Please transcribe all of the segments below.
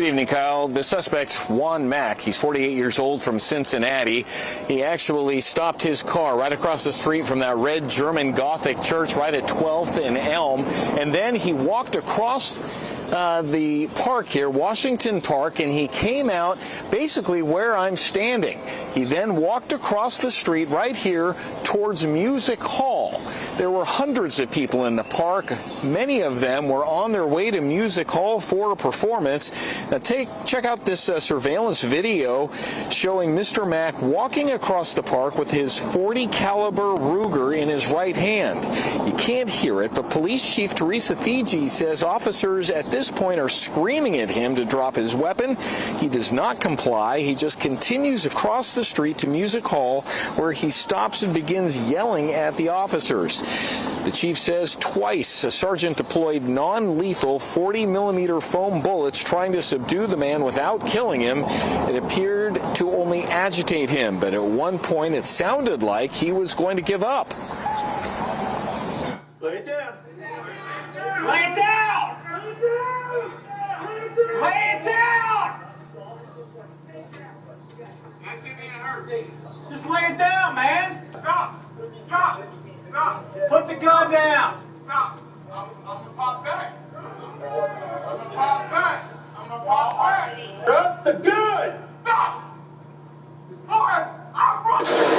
Good evening, Kyle. The suspect, Juan Mack, he's 48 years old from Cincinnati. He actually stopped his car right across the street from that red German Gothic church right at 12th and Elm. And then he walked across the park here, Washington Park, and he came out basically where I'm standing. He then walked across the street right here towards Music Hall. There were hundreds of people in the park. Many of them were on their way to Music Hall for a performance. Now check out this surveillance video showing Mr. Mack walking across the park with his .40 caliber Ruger in his right hand. You can't hear it, but Police Chief Teresa Thigi says officers at this point are screaming at him to drop his weapon. He does not comply. He just continues across the street to Music Hall, where he stops and begins yelling at the officers. The chief says twice a sergeant deployed non-lethal 40-millimeter foam bullets trying to subdue the man without killing him. It appeared to only agitate him, but at one point it sounded like he was going to give up. Lay it down. Lay it down! Lay it down! I see being hurt. Just lay it down, man. Stop. Stop. Stop. Put the gun down. Stop. I'm gonna pop back. I'm gonna pop back. I'm gonna pop back. Drop the gun. Stop. Boy, I'm running.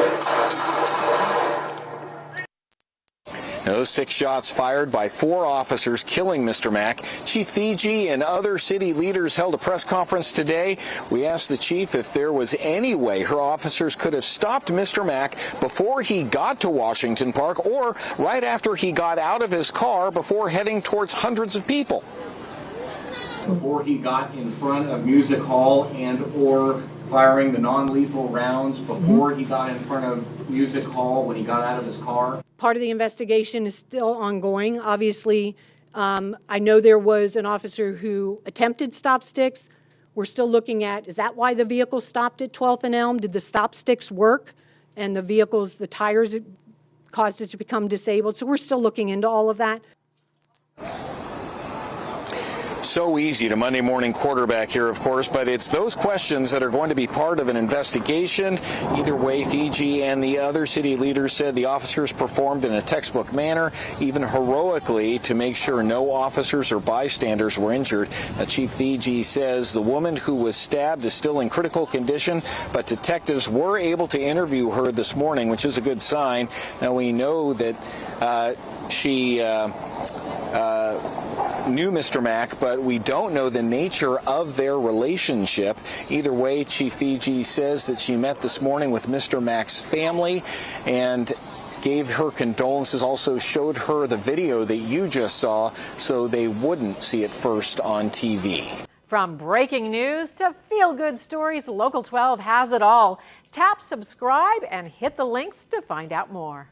Those 6 shots fired by 4 officers, killing Mr. Mack. Chief Thigi and other city leaders held a press conference today. We asked the chief if there was any way her officers could have stopped Mr. Mack before he got to Washington Park or right after he got out of his car before heading towards hundreds of people. Before he got in front of Music Hall and or firing the non-lethal rounds before he got in front of Music Hall when he got out of his car. Part of the investigation is still ongoing. Obviously, I know there was an officer who attempted stop sticks. We're still looking at, is that why the vehicle stopped at 12th and Elm? Did the stop sticks work? And the tires caused it to become disabled. So we're still looking into all of that. So easy to Monday morning quarterback here, of course, but it's those questions that are going to be part of an investigation. Either way, Thigi and the other city leaders said the officers performed in a textbook manner, even heroically, to make sure no officers or bystanders were injured. Chief Thigi says the woman who was stabbed is still in critical condition, but detectives were able to interview her this morning, which is a good sign. Now, we know that she knew Mr. Mack, but we don't know the nature of their relationship. Either way, Chief Thigi says that she met this morning with Mr. Mack's family and gave her condolences, also showed her the video that you just saw so they wouldn't see it first on TV. From breaking news to feel-good stories, Local 12 has it all. Tap subscribe and hit the links to find out more.